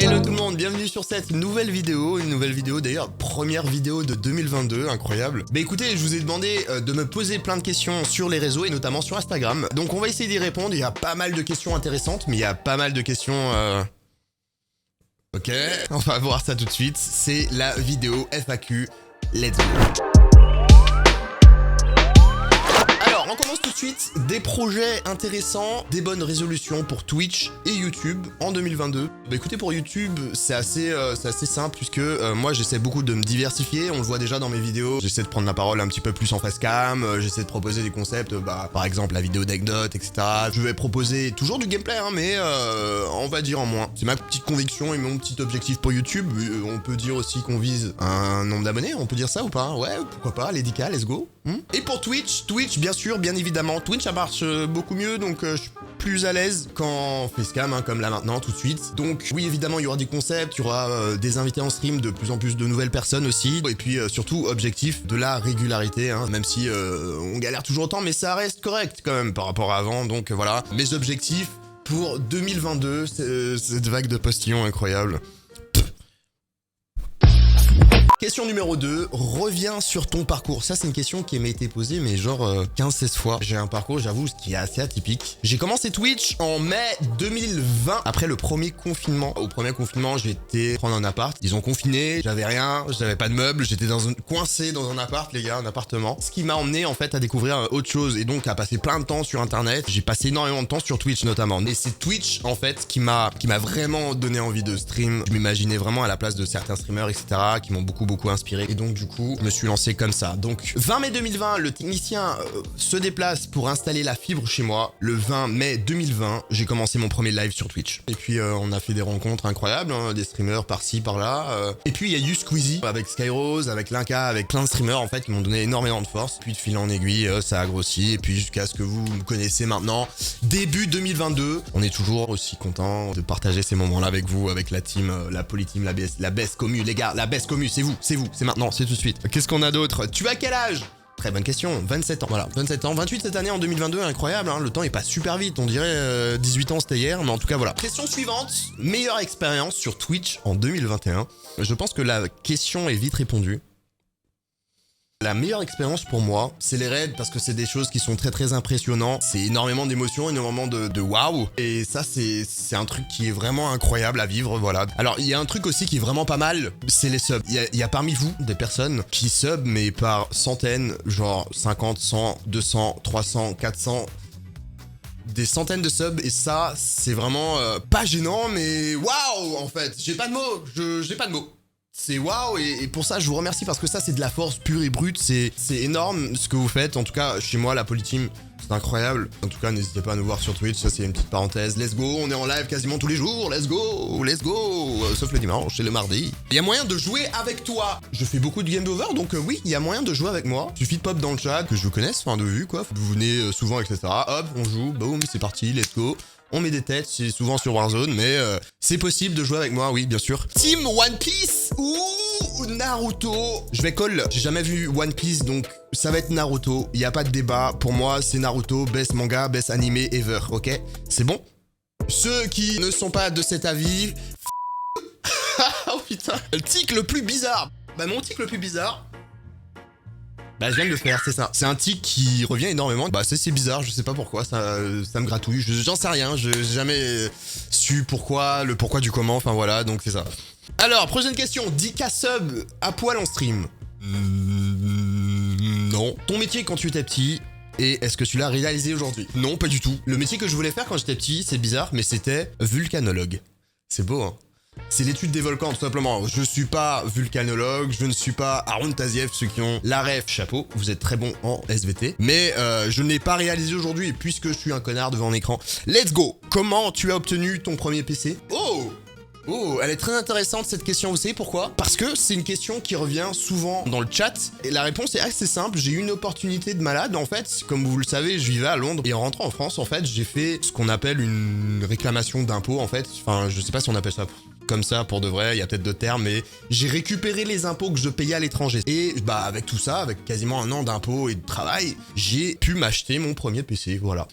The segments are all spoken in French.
Hello tout le monde, bienvenue sur cette nouvelle vidéo, d'ailleurs, première vidéo de 2022, incroyable. Bah écoutez, je vous ai demandé de me poser plein de questions sur les réseaux et notamment sur Instagram. Donc on va essayer d'y répondre, il y a pas mal de questions intéressantes, mais il y a pas mal de questions... Ok, on va voir ça tout de suite, c'est la vidéo FAQ, let's go. On commence tout de suite, des projets intéressants, des bonnes résolutions pour Twitch et YouTube en 2022. Bah écoutez, pour YouTube, c'est assez simple puisque moi j'essaie beaucoup de me diversifier, on le voit déjà dans mes vidéos, j'essaie de prendre la parole un petit peu plus en face cam, j'essaie de proposer des concepts, par exemple la vidéo d'anecdote, etc. Je vais proposer toujours du gameplay, hein, mais on va dire en moins. C'est ma petite conviction et mon petit objectif pour YouTube. On peut dire aussi qu'on vise un nombre d'abonnés, on peut dire ça ou pas? Ouais, pourquoi pas, les 10K, let's go. Et pour Twitch, bien sûr, bien évidemment, Twitch ça marche beaucoup mieux, donc je suis plus à l'aise quand on fait scam, hein, comme là maintenant, tout de suite. Donc oui, évidemment, il y aura des concepts, il y aura des invités en stream, de plus en plus de nouvelles personnes aussi. Et puis surtout, objectif de la régularité, hein, même si on galère toujours autant, mais ça reste correct quand même par rapport à avant. Donc voilà, mes objectifs pour 2022, cette vague de postillons incroyable. Question numéro 2, reviens sur ton parcours. Ça, c'est une question qui m'a été posée, mais genre 15-16 fois. J'ai un parcours, j'avoue, qui est assez atypique. J'ai commencé Twitch en mai 2020, après le premier confinement. Au premier confinement, j'étais prendre un appart. Ils ont confiné, j'avais rien, j'avais pas de meubles, j'étais coincé dans un appart, les gars, un appartement. Ce qui m'a emmené, en fait, à découvrir autre chose et donc à passer plein de temps sur Internet. J'ai passé énormément de temps sur Twitch, notamment. Et c'est Twitch, en fait, qui m'a vraiment donné envie de stream. Je m'imaginais vraiment à la place de certains streamers, etc., qui m'ont beaucoup inspiré, et donc du coup je me suis lancé comme ça. Donc 20 mai 2020, le technicien se déplace pour installer la fibre chez moi. Le 20 mai 2020, j'ai commencé mon premier live sur Twitch, et puis on a fait des rencontres incroyables, hein, des streamers par-ci par-là, et puis il y a eu Squeezie avec Skyrose, avec Linka, avec plein de streamers en fait qui m'ont donné énormément de force. Puis de fil en aiguille, ça a grossi, et puis jusqu'à ce que vous me connaissez maintenant, début 2022, on est toujours aussi content de partager ces moments là avec vous, avec la team, la polyteam, la best commu, les gars, la best commu, c'est vous, c'est maintenant, c'est tout de suite. Qu'est-ce qu'on a d'autre? Tu as quel âge? Très bonne question, 27 ans, voilà, 27 ans, 28 cette année en 2022, incroyable, hein, le temps il passe super vite, on dirait 18 ans c'était hier, mais en tout cas voilà. Question suivante, meilleure expérience sur Twitch en 2021. Je pense que la question est vite répondue. La meilleure expérience pour moi, c'est les raids parce que c'est des choses qui sont très impressionnantes. C'est énormément d'émotions, énormément de waouh. Et ça, c'est un truc qui est vraiment incroyable à vivre, voilà. Alors, il y a un truc aussi qui est vraiment pas mal, c'est les subs. Il y a parmi vous des personnes qui sub, mais par centaines, genre 50, 100, 200, 300, 400... des centaines de subs, et ça, c'est vraiment pas gênant, mais waouh, en fait. J'ai pas de mots, j'ai pas de mots. C'est waouh, et pour ça je vous remercie parce que ça c'est de la force pure et brute, c'est énorme ce que vous faites. En tout cas chez moi la polyteam c'est incroyable. En tout cas n'hésitez pas à nous voir sur Twitch, ça c'est une petite parenthèse. Let's go, on est en live quasiment tous les jours, let's go, sauf le dimanche et le mardi. Il y a moyen de jouer avec toi. Je fais beaucoup de game over, donc oui, il y a moyen de jouer avec moi. Suffit de pop dans le chat, que je vous connaisse, enfin de vue quoi. Vous venez souvent etc. Hop, on joue, boum, c'est parti, let's go. On met des têtes, c'est souvent sur Warzone, mais c'est possible de jouer avec moi, oui, bien sûr. Team One Piece ou Naruto? Je vais call, j'ai jamais vu One Piece, donc ça va être Naruto. Il n'y a pas de débat, pour moi, c'est Naruto, best manga, best animé ever, ok? C'est bon? Ceux qui ne sont pas de cet avis... Oh putain, le tic le plus bizarre. Bah mon tic le plus bizarre... Bah je viens de le faire, c'est ça. C'est un tic qui revient énormément. Bah c'est bizarre, je sais pas pourquoi, ça me gratouille. J'en sais rien, j'ai jamais su pourquoi, le pourquoi du comment, enfin voilà, donc c'est ça. Alors, prochaine question, 10K sub à poil en stream? Non. Ton métier quand tu étais petit, et est-ce que tu l'as réalisé aujourd'hui? Non, pas du tout. Le métier que je voulais faire quand j'étais petit, c'est bizarre, mais c'était vulcanologue. C'est beau, hein? C'est l'étude des volcans, tout simplement. Je suis pas vulcanologue, je ne suis pas Haroun Taziev, ceux qui ont la ref, chapeau, vous êtes très bon en SVT. Mais je ne l'ai pas réalisé aujourd'hui, puisque je suis un connard devant un écran. Let's go! Comment tu as obtenu ton premier PC? Oh, elle est très intéressante cette question, vous savez pourquoi? Parce que c'est une question qui revient souvent dans le chat, et la réponse est assez simple. J'ai eu une opportunité de malade, en fait, comme vous le savez, je vivais à Londres, et en rentrant en France, en fait, j'ai fait ce qu'on appelle une réclamation d'impôt, en fait. Enfin, je sais pas si on appelle ça comme ça pour de vrai, il y a peut-être d'autres termes, mais j'ai récupéré les impôts que je payais à l'étranger. Et bah avec tout ça, avec quasiment un an d'impôts et de travail, j'ai pu m'acheter mon premier PC, voilà.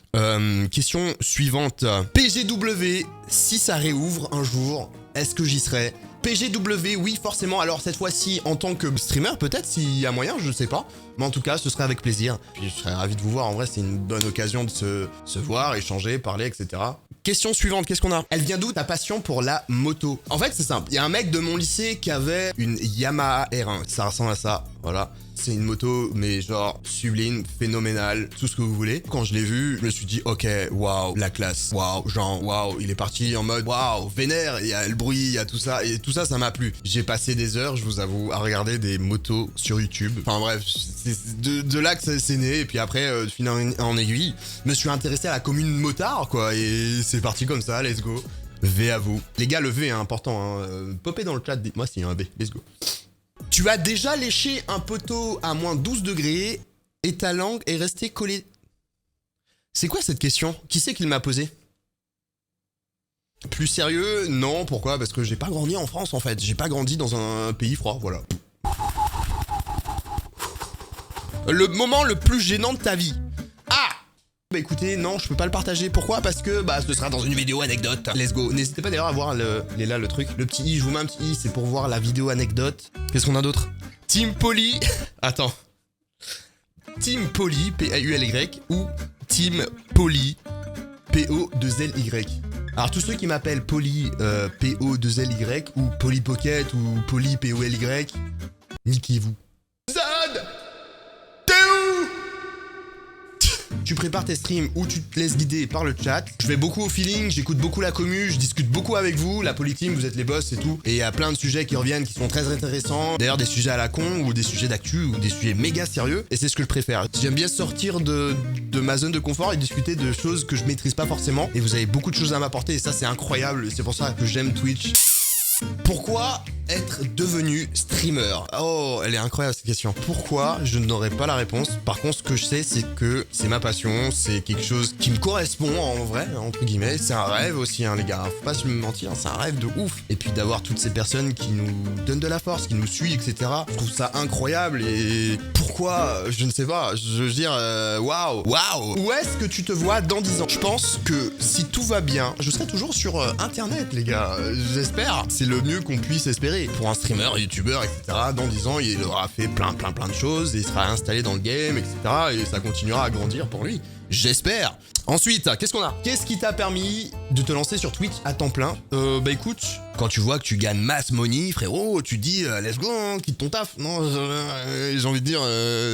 Question suivante. PGW, si ça réouvre un jour, est-ce que j'y serai? PGW, oui, forcément. Alors cette fois-ci, en tant que streamer, peut-être, s'il y a moyen, je sais pas. Mais en tout cas, ce serait avec plaisir. Puis je serais ravi de vous voir. En vrai, c'est une bonne occasion de se voir, échanger, parler, etc. Question suivante, qu'est-ce qu'on a? Elle vient d'où ta passion pour la moto? En fait, c'est simple. Il y a un mec de mon lycée qui avait une Yamaha R1. Ça ressemble à ça, voilà. C'est une moto, mais genre sublime, phénoménale, tout ce que vous voulez. Quand je l'ai vu, je me suis dit, ok, waouh, la classe, waouh, genre, waouh, il est parti en mode, waouh, vénère, il y a le bruit, il y a tout ça, et tout ça, ça m'a plu. J'ai passé des heures, je vous avoue, à regarder des motos sur YouTube. Enfin bref, c'est de là que c'est né, et puis après, de fil en aiguille, je me suis intéressé à la commune motard, quoi, et c'est parti comme ça, let's go. V à vous. Les gars, le V est important, hein. Popez dans le chat, dites-moi s'il y a un V, let's go. Tu as déjà léché un poteau à moins 12 degrés et ta langue est restée collée. C'est quoi cette question? Qui c'est qui m'a posé? Plus sérieux? Non, pourquoi? Parce que j'ai pas grandi en France en fait. J'ai pas grandi dans un pays froid, voilà. Le moment le plus gênant de ta vie? Ah! Bah écoutez, non, je peux pas le partager. Pourquoi? Parce que bah ce sera dans une vidéo anecdote. Let's go. N'hésitez pas d'ailleurs à voir le truc. Le petit i, je vous mets un petit i, c'est pour voir la vidéo anecdote. Qu'est-ce qu'on a d'autre? Team Poly. Attends. Team Poly, P-A-U-L-Y, ou Team Poly, P-O-2-L-Y. Alors tous ceux qui m'appellent Poly, P-O-2-L-Y, ou Poly Pocket, ou Poly, P-O-L-Y, niquez-vous. Zad! T'es où? Tu prépares tes streams ou tu te laisses guider par le chat. Je vais beaucoup au feeling, j'écoute beaucoup la commu, je discute beaucoup avec vous, la polyteam, vous êtes les boss et tout. Et il y a plein de sujets qui reviennent qui sont très intéressants. D'ailleurs des sujets à la con ou des sujets d'actu ou des sujets méga sérieux. Et c'est ce que je préfère. J'aime bien sortir de ma zone de confort et discuter de choses que je maîtrise pas forcément. Et vous avez beaucoup de choses à m'apporter et ça c'est incroyable. C'est pour ça que j'aime Twitch. Pourquoi être devenu streamer? Oh, elle est incroyable cette question. Pourquoi? Je n'aurai pas la réponse. Par contre, ce que je sais, c'est que c'est ma passion, c'est quelque chose qui me correspond en vrai, entre guillemets. C'est un rêve aussi, hein, les gars. Faut pas se mentir, c'est un rêve de ouf. Et puis d'avoir toutes ces personnes qui nous donnent de la force, qui nous suivent, etc. Je trouve ça incroyable. Et pourquoi? Je ne sais pas. Je veux dire, waouh, waouh. Où est-ce que tu te vois dans 10 ans? Je pense que si tout va bien, je serai toujours sur Internet, les gars. J'espère. C'est le mieux qu'on puisse espérer. Pour un streamer, youtubeur, etc. Dans 10 ans, il aura fait plein de choses, et il sera installé dans le game, etc. Et ça continuera à grandir pour lui. J'espère. Ensuite, qu'est-ce qu'on a? Qu'est-ce qui t'a permis de te lancer sur Twitch à temps plein? Bah écoute, quand tu vois que tu gagnes masse money, frérot, tu te dis let's go, hein, quitte ton taf. Non, j'ai envie de dire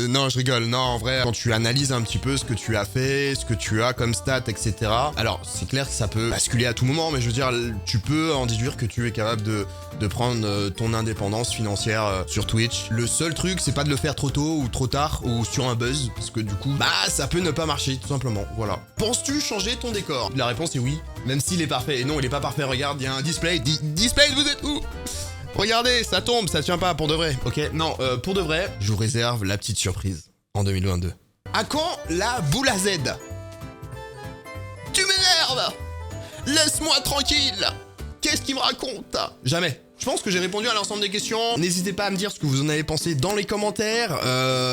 non, je rigole. Non, en vrai, quand tu analyses un petit peu ce que tu as fait, ce que tu as comme stats, etc. Alors, c'est clair que ça peut basculer à tout moment, mais je veux dire, tu peux en déduire que tu es capable de prendre ton indépendance financière sur Twitch. Le seul truc, c'est pas de le faire trop tôt ou trop tard ou sur un buzz, parce que du coup, bah ça peut ne pas marcher, tout simplement. Voilà. Penses-tu changer ton décor? La réponse est oui, même s'il est parfait. Et non, il est pas parfait, regarde, il y a un display. Display, vous êtes où? Regardez, ça tombe, ça tient pas, pour de vrai. Ok, non, pour de vrai, je vous réserve la petite surprise en 2022. À quand la boule à Z? Tu m'énerves! Laisse-moi tranquille! Qu'est-ce qu'il me raconte? Jamais. Je pense que j'ai répondu à l'ensemble des questions. N'hésitez pas à me dire ce que vous en avez pensé dans les commentaires.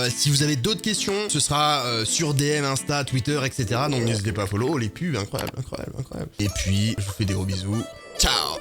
Si vous avez d'autres questions, ce sera sur DM, Insta, Twitter, etc. Donc n'hésitez pas à follow. Les pubs, incroyable, incroyable, incroyable. Et puis, je vous fais des gros bisous. Ciao!